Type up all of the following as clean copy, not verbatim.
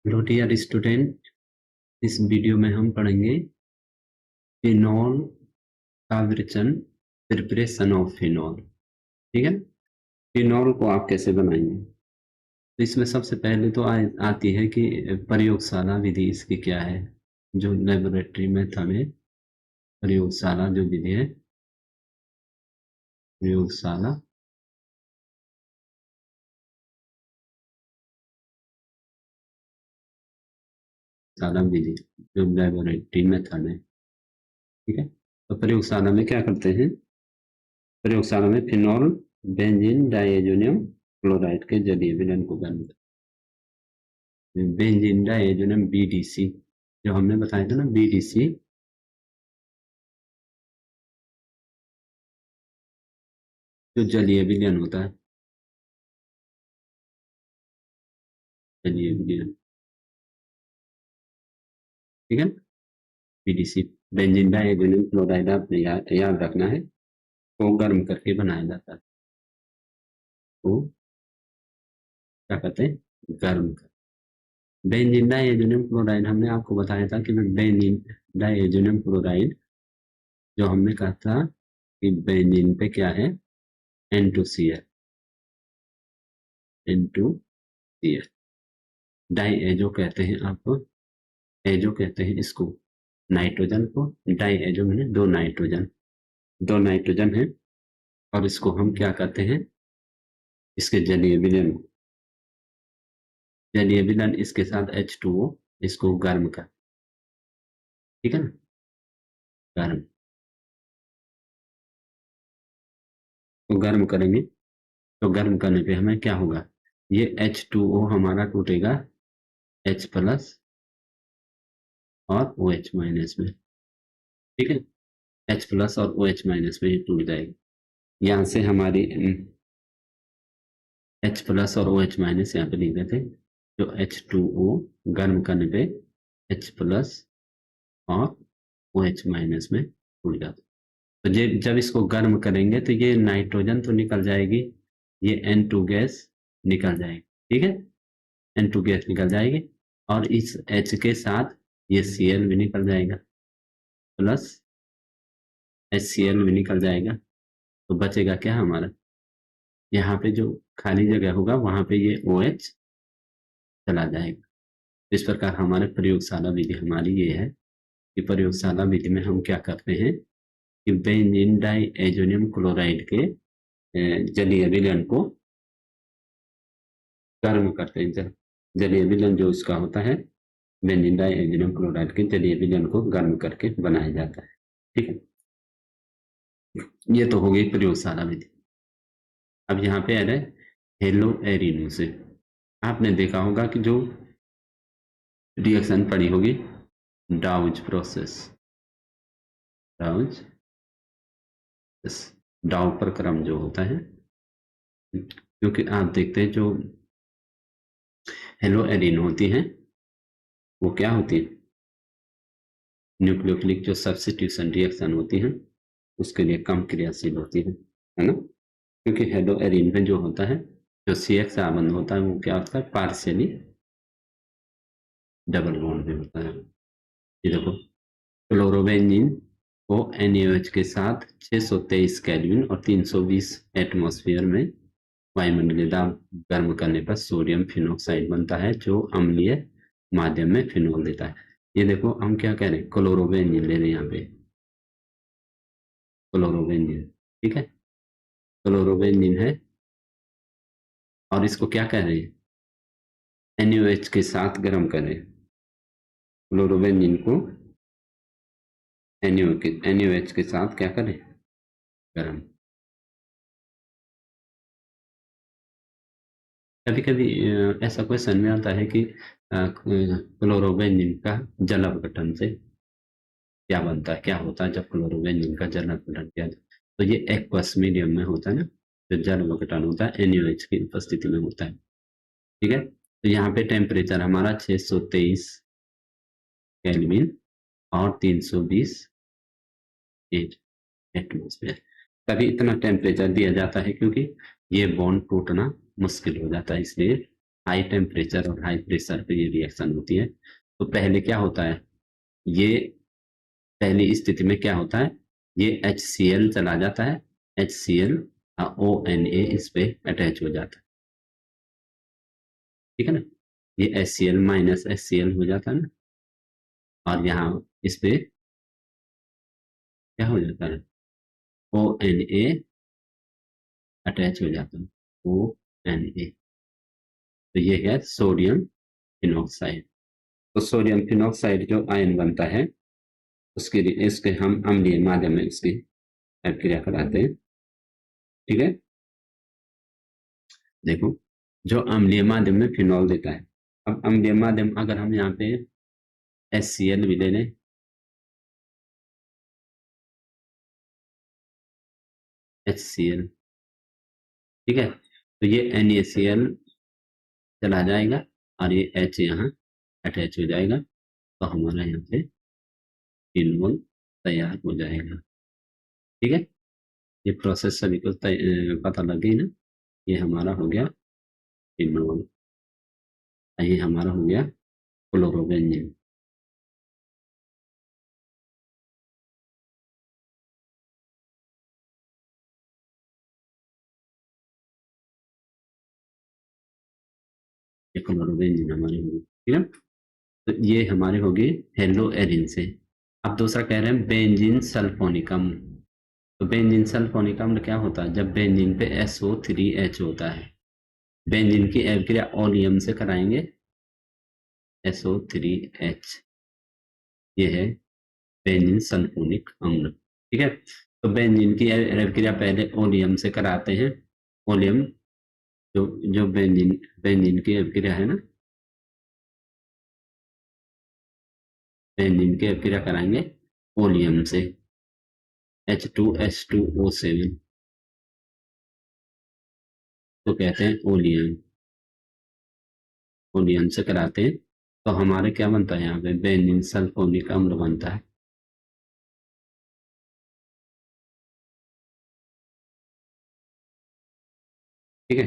Hello dear student, इस video में हम पढ़ेंगे फिनॉल का विरेचन, प्रिपरेशन ऑफ फिनॉल। ठीक है। फिनॉल को आप कैसे बनाएंगे? तो इसमें सबसे पहले तो आती है कि प्रयोगशाला विधि इसकी क्या है। जो लेबोरेटरी मेथड है, प्रयोगशाला जो विधि है, प्रयोगशाला शाला विधि, जो लेबोरेटरी मेथड है। ठीक है। तो प्रयोगशाला में क्या करते हैं? प्रयोगशाला में फिनॉल बेंजीन डाइएजोनियम क्लोराइड के जलीय विलयन को गर्म बेंजीन डाइएजोनियम बीडीसी, जो हमने बताया था ना, बीडीसी जो जलीय विलयन होता है, जलीय विलयन। ठीक है। बीडीसी बेंजीन डाइएजोनियम क्लोराइड आपने याद रखना है, को गर्म करके बनाया जाता है। तो क्या कहते हैं? गर्म कर। बेंजीन डाइएजोनियम क्लोराइड हमने आपको बताया था कि बेंजीन डाइएजोनियम क्लोराइड, जो हमने कहा था कि बेंजीन पे क्या है? N2Cl, N2Cl। डाई एजो कहते हैं आपको, एजो कहते हैं इसको नाइट्रोजन को, डाई एजो मैंने दो नाइट्रोजन है। और इसको हम क्या कहते हैं? इसके जलीय विलयन, जलीय विलयन इसके साथ H2O, इसको गर्म कर। ठीक है ना? गर्म, तो गर्म करेंगे। तो गर्म करने पे हमें क्या होगा? ये H2O हमारा टूटेगा H प्लस और OH माइनस में। ठीक है। H प्लस और OH माइनस में ये टूट जाएगी। यहाँ से हमारी H प्लस और OH माइनस यहाँ पे लिख देते हैं। जो H2O गर्म करने पे H प्लस और OH माइनस में टूट जाता है। तो जब इसको गर्म करेंगे तो ये नाइट्रोजन तो निकल जाएगी, ये N2 गैस निकल जाएगी। ठीक है। N2 गैस निकल जाएगी और इस H के साथ ये Cl भी निकल जाएगा, प्लस HCl भी निकल जाएगा। तो बचेगा क्या हमारा? यहाँ पे जो खाली जगह होगा वहां पे ये OH चला जाएगा। इस प्रकार हमारे प्रयोगशाला विधि हमारी ये है कि प्रयोगशाला विधि में हम क्या करते हैं कि बेंजीन डाइएजोनियम क्लोराइड के जलीय विलयन को गर्म करते हैं। जलीय विलयन जो इसका होता है, बेंजीन डाइएजोनियम क्लोराइड के जलीय विलयन को गर्म करके बनाया जाता है। ठीक है। ये तो हो गई प्रयोगशाला विधि। अब यहाँ पे आ रहा है हेलो एरिनो से। आपने देखा होगा कि जो रिएक्शन पड़ी होगी, डाउज प्रोसेस, डाउज डाउ प्रक्रम जो होता है, क्योंकि आप देखते हैं जो हेलो एरिन होती हैं वो क्या होती है? न्यूक्लियोफिलिक जो सब्स्टिट्यूशन रिएक्शन होती है उसके लिए कम क्रियाशील होती है ना? क्योंकि हेलो एरिन में जो होता है, जो CX बंध होता है वो क्या होता है? पार्शियली डबल बॉन्ड में होता है। ये देखो, क्लोरोबेंजीन को NaOH के साथ 623 केल्विन और 320 एटमॉस्फेयर में वायुमंडलीय दाब गर्म करने पर सोडियम फिनोक्साइड बनता है, जो अम्लीय माध्यम में फिनोल देता है। ये देखो, हम क्या कह रहे हैं? क्लोरोबेंजीन ले रहे हैं यहाँ पे, क्लोरोबेंजीन। ठीक है। क्लोरोबेंजीन है और इसको क्या कह रहे हैं? NaOH के साथ गर्म करें। क्लोरोबेंजीन को NaOH के साथ क्या करें? गर्म। कभी कभी ऐसा क्वेश्चन में आता है कि क्लोरोबेंजीन का जल अपघटन से क्या बनता है, क्या होता है जब क्लोरोबेंजीन का जल अपघटन किया जाए? तो ये एक्वस मीडियम में होता है ना, जो जल अपघटन होता है NaOH की उपस्थिति में होता है। ठीक है। तो यहाँ पे टेम्परेचर हमारा 623 केल्विन और 320 एटमोसफेयर। तभी इतना टेम्परेचर दिया जाता है क्योंकि ये बॉन्ड टूटना मुश्किल हो जाता है, इसलिए हाई टेम्परेचर और हाई प्रेशर पे ये रिएक्शन होती है। तो पहले क्या होता है, ये पहली स्थिति में क्या होता है, ये HCl चला जाता है, HCl ONA इस पे अटैच हो जाता है, ठीक है ना। ये HCl माइनस HCl हो जाता है ना, और यहाँ इस पे क्या हो जाता है, ONA अटैच हो जाता है, ONA। तो ये है सोडियम फिनॉक्साइड। तो सोडियम फिनॉक्साइड जो आयन बनता है उसके लिए इसके हम अम्लीय माध्यम में इसकी प्रक्रिया कराते हैं, ठीक है। देखो, जो अम्लीय माध्यम में फिनॉल देता है, अब अम्लीय माध्यम अगर हम यहाँ पे HCl भी ले लें, HCl, ठीक है, तो ये NaCl चला जाएगा और ये H यहाँ अटैच हो जाएगा, तो हमारा यहाँ पे फिनॉल तैयार हो जाएगा, ठीक है। ये प्रोसेस सभी को पता लग गई ना। ये हमारा हो गया फिनॉल, ये हमारा हो गया क्लोरोबेंजीन। ये क्लोरोबेंजीन हमारी होगी, ठीक है। तो ये हमारे हो गए हेलो एरिन से। अब दूसरा कह रहे हैं बेंजीन सल्फोनिक अम्ल। तो बेंजीन सल्फोनिक अम्ल क्या होता है, जब बेंजीन पे SO3H होता है, बेंजीन की अभिक्रिया ओलियम से कराएंगे, SO3H, ये है बेंजीन सल्फोनिक अम्ल, ठीक है। तो बेंजीन की अभिक्रिया पहले ओलियम से कराते हैं, ओलियम जो जो बेंजीन बेंजीन की अभिक्रिया है ना, बेंजीन की अभिक्रिया कराएंगे ओलियम से, H2H2O7, तो कहते हैं ओलियम, ओलियम से कराते हैं, तो हमारे क्या बनता है यहाँ पे बेंजीन सल्फोनिक अम्ल बनता है, ठीक है।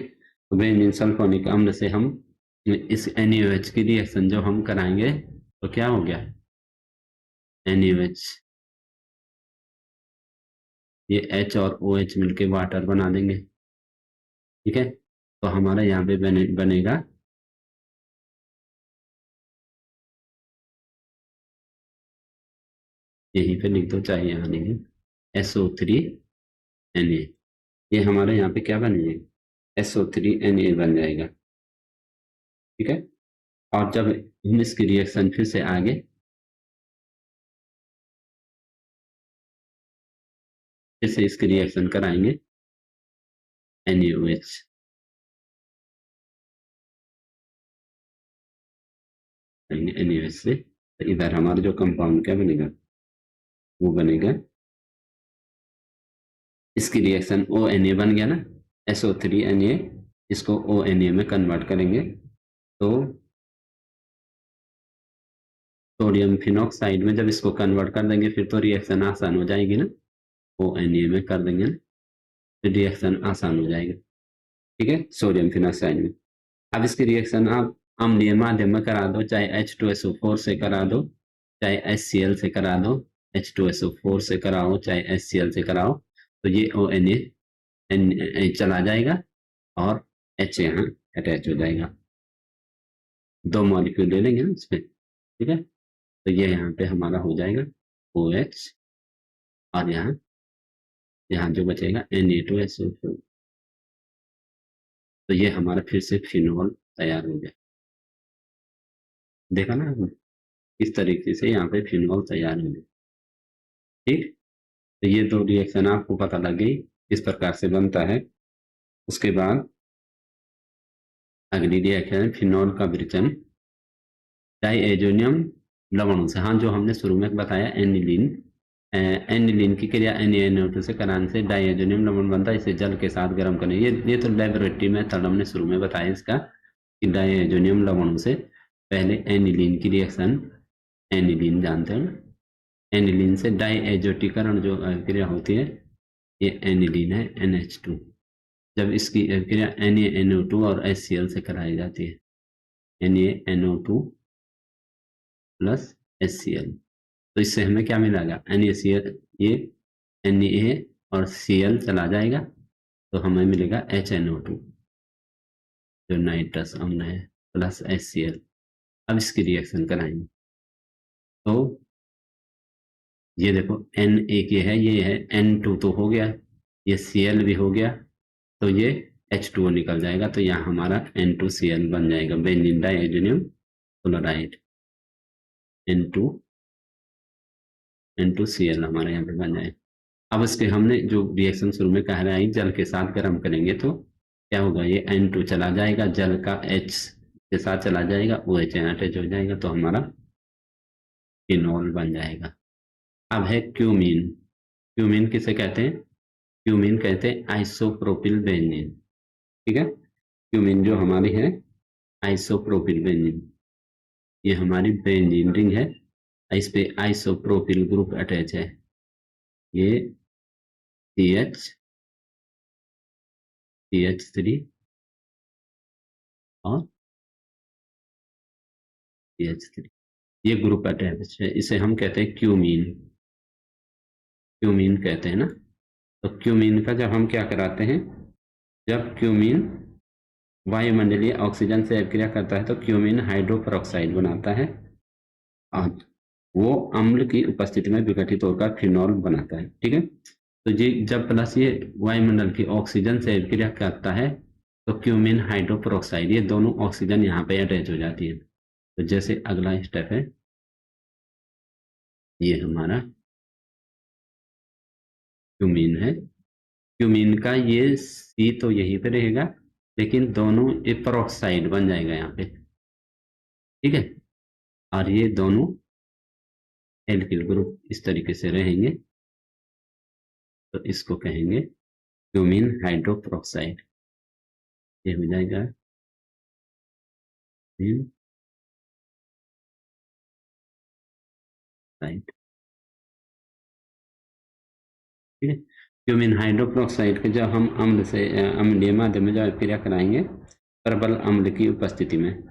तो बेंजीन सल्फोनिक अम्ल से हम इस NaOH की रिएक्शन जो हम कराएंगे, तो क्या हो गया, NaOH, ये H और OH मिलके वाटर बना देंगे, ठीक है। तो हमारा यहाँ पे बनेगा यहीं पे लिख दो, चाहे यहाँ लिखे SO3Na, ये हमारे यहाँ पे क्या बन जाएगा, SO3Na बन जाएगा, ठीक है। और जब हम इसकी रिएक्शन फिर से आगे फिर से इसकी रिएक्शन कराएंगे NaOH, NaOH से, तो इधर हमारा जो कंपाउंड क्या बनेगा, वो बनेगा, इसकी रिएक्शन ONA बन गया ना, SO3Na, इसको ONA में कन्वर्ट करेंगे, तो सोडियम फिनॉक्साइड में जब इसको कन्वर्ट कर देंगे फिर तो रिएक्शन आसान हो जाएगी ना, ONA में कर देंगे ना, फिर रिएक्शन आसान हो जाएगा, ठीक है, सोडियम फिनॉक्साइड में। अब इसकी रिएक्शन आप अम्लीय माध्यम में करा दो, चाहे H2SO4 से करा दो, चाहे HCl से करा दो, H2SO4 से कराओ चाहे HCl से कराओ, तो ये ONA चला जाएगा और H यहाँ अटैच हो जाएगा, दो मॉलिक्यूल ले लेंगे ना इसमें, ठीक है। तो ये यहाँ पे हमारा हो जाएगा OH, और यहाँ यहाँ जो बचेगा Na2SO4, तो ये हमारा फिर से फिनॉल तैयार हो गया, देखा ना, इस तरीके से यहाँ पे फिनॉल तैयार हो गया, ठीक। तो ये दो रिएक्शन आपको पता लग गई इस प्रकार से बनता है। उसके बाद अगली रिएक्शन है फिनॉल का विरचन डाइएजोनियम लवणों से। हाँ, जो हमने शुरू में बताया एनिलीन, एनिलीन की क्रिया NaNO2 से कराने से डाइएजोनियम लवण बनता है, इसे जल के साथ गर्म करने, ये तो लेबोरेटरी मेथड हमने शुरू में बताया इसका, कि डाइएजोनियम लवणों से पहले एनिलीन की रिएक्शन, एनिलीन जानते हैं ना, एनिलीन से डाइएजोटीकरण जो क्रिया होती है, ये एनिलीन है NH2, जब इसकी क्रिया NaNO2 और HCl से कराई जाती है, NaNO2 प्लस HCl। तो इससे हमें क्या मिलेगा, NaCl, ये Na और Cl चला जाएगा तो हमें मिलेगा HNO2 जो नाइट्रस अम्ल है प्लस HCl। अब इसकी रिएक्शन कराएंगे तो ये देखो N एक ये है N2 तो हो गया, ये Cl भी हो गया, तो ये H2O निकल जाएगा, तो यहाँ हमारा N2Cl बन जाएगा, बेंजीन डाइएज़ोनियम क्लोराइड, N2Cl हमारे यहाँ पे बन जाएगा। अब इसके हमने जो रिएक्शन शुरू में कह रहे हैं जल के साथ गर्म करेंगे तो क्या होगा, ये N2 चला जाएगा, जल का H के साथ चला जाएगा, OH अटैच हो जाएगा, तो हमारा फिनॉल बन जाएगा। अब है क्यूमीन। क्यूमीन किसे कहते हैं, क्यूमीन कहते हैं आइसोप्रोपिल बेंजीन। ठीक है, क्यूमीन जो हमारी है आइसोप्रोपिल बेंजीन, ये हमारी बेंजीन रिंग है, इस पे आइसोप्रोपिल ग्रुप अटैच है, ये CH3 और CH3, ये ग्रुप अटैच है, इसे हम कहते हैं क्यूमीन, क्यूमीन कहते हैं ना। तो क्यूमीन का जब हम क्या कराते हैं, जब क्यूमीन वायुमंडलीय ऑक्सीजन से अभिक्रिया करता है तो क्यूमीन हाइड्रोपेरोक्साइड बनाता है और वो अम्ल की उपस्थिति में विघटित होकर फिनॉल बनाता है। ठीक है, तो ये जब प्लस ये वायुमंडल की ऑक्सीजन से अभिक्रिया करता है तो क्यूमीन हाइड्रोपेरोक्साइड, ये दोनों ऑक्सीजन यहाँ पे अटैच हो जाती है। तो जैसे अगला स्टेप है, ये हमारा क्यूमीन है, क्यूमीन का ये सी तो यहीं पे रहेगा, लेकिन दोनों ये पेरोक्साइड बन जाएगा यहाँ पे। ठीक है, और ये दोनों एल्किल ग्रुप इस तरीके से रहेंगे, तो इसको कहेंगे क्यूमीन हाइड्रोपेरोक्साइड, ये हो जाएगा क्यूमीन हाइड। ठीक है, क्यूमीन हाइड्रोपेरोक्साइड के जब हम अम्ल से अम्लीय माध्यम में जब क्रिया कराएंगे प्रबल अम्ल की उपस्थिति में,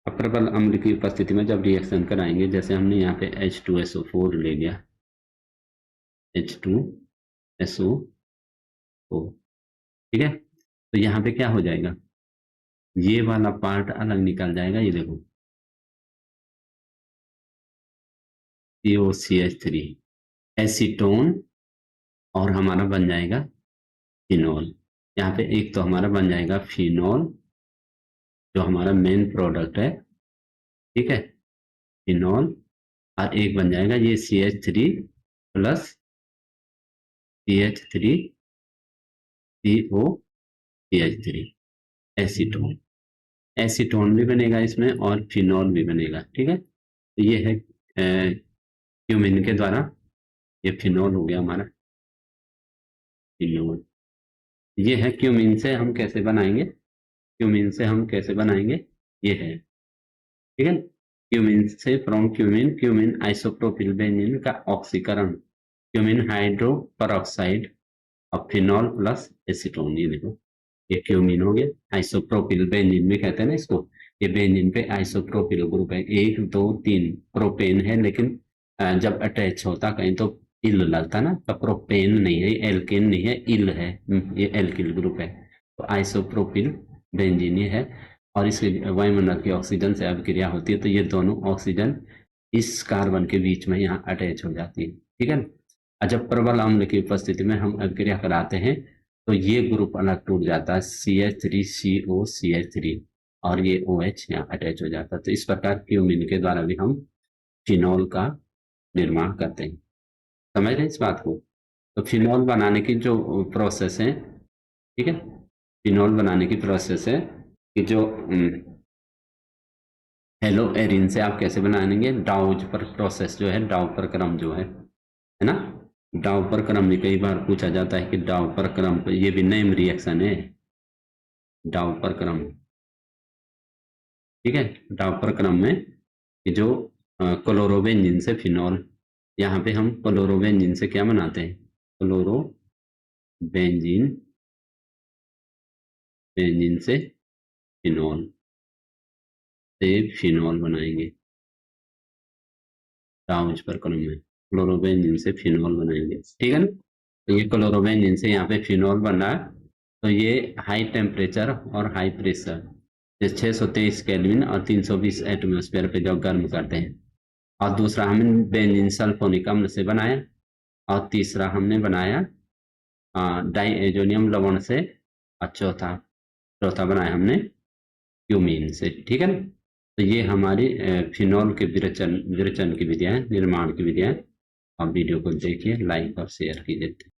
प्रबल अम्ल की उपस्थिति में जब रिएक्शन कराएंगे, जैसे हमने यहाँ पे H2SO4 ले लिया, H2SO4, ठीक है, तो यहाँ पे क्या हो जाएगा, ये वाला पार्ट अलग निकल जाएगा, ये देखो COCH3 एसीटोन और हमारा बन जाएगा फिनॉल। यहाँ पे एक तो हमारा बन जाएगा फिनॉल जो हमारा मेन प्रोडक्ट है, ठीक है, फिनॉल, और एक बन जाएगा ये CH3 plus CH3 COCH3 acetone, acetone भी बनेगा इसमें और फिनॉल भी बनेगा। ठीक है, तो ये है क्यूमीन के द्वारा ये फिनॉल हो गया हमारा फिनॉल। ये है क्यूमीन से हम कैसे बनाएंगे, क्यूमीन से हम कैसे बनाएंगे, ये है, ठीक है, क्यूमीन से from cumene, cumene isopropyl benzene का ऑक्सीकरण, क्यूमीन हाइड्रोपेरोक्साइड और फिनॉल प्लस एसीटोन, ये देखो ये क्यूमीन हो गया, आइसोप्रोपिल बेंजीन भी कहते हैं ना इसको, ये बेंजीन पे आइसोप्रोपिल ग्रुप है, 1 2 3 प्रोपेन है, लेकिन जब अटैच होता कहीं तो इल लगता ना, तो प्रोपेन नहीं है, एल्केन नहीं है, इल है, ये एल्किल ग्रुप है, तो आइसोप्रोपिल बेंजीन ये है, और इसकी वायुमंडल की ऑक्सीजन से अभिक्रिया होती है तो ये दोनों ऑक्सीजन इस कार्बन के बीच में यहाँ अटैच हो जाती है। ठीक है, और जब प्रबल अम्ल की उपस्थिति में हम अभिक्रिया कराते हैं तो ये ग्रुप अलग टूट जाता है, CH3COCH3, और ये OH यहाँ अटैच हो जाता है। तो इस प्रकार क्यूमीन के द्वारा भी हम फिनॉल का निर्माण करते हैं। समझ रहे हैं इस बात को। तो फिनॉल बनाने की जो प्रोसेस है, ठीक है, फिनॉल बनाने की प्रोसेस है कि जो हेलो एरिन से आप कैसे बनाएंगे, डाउज पर प्रोसेस जो है, डाउ पर क्रम जो है ना, डाउ पर क्रम भी कई बार पूछा जाता है कि डाउ पर क्रम, ये भी नेम रिएक्शन है, डाउ पर क्रम, ठीक है, डाउ पर क्रम में जो क्लोरोबेंजीन से फिनॉल, यहाँ पे हम क्लोरोबेंजीन से क्या बनाते हैं, क्लोरोबेंजीन, बेंजीन से फिनॉल, से फिनॉल बनाएंगे। डाउच पर कॉलम में क्लोरोबेंजीन से फिनॉल बनाएंगे, ठीक है ना। तो ये क्लोरोबेंजीन से यहाँ पे फिनॉल बन रहा है। तो ये हाई टेम्परेचर और हाई प्रेशर, जैसे 623 केल्विन और 320 एटमॉस्फेयर पे जब गर्म करते हैं। और दूसरा हमने बेंजीन सल्फोनिक अम्ल से बनाया, और तीसरा हमने बनाया डाइएजोनियम लवण से, और चौथा चौथा बनाया हमने क्यूमीन से, ठीक है ना। तो ये हमारी फिनॉल के विरेचन विरेचन की विधियां, निर्माण की विधियां। आप वीडियो को देखिए, लाइक और शेयर कीजिए।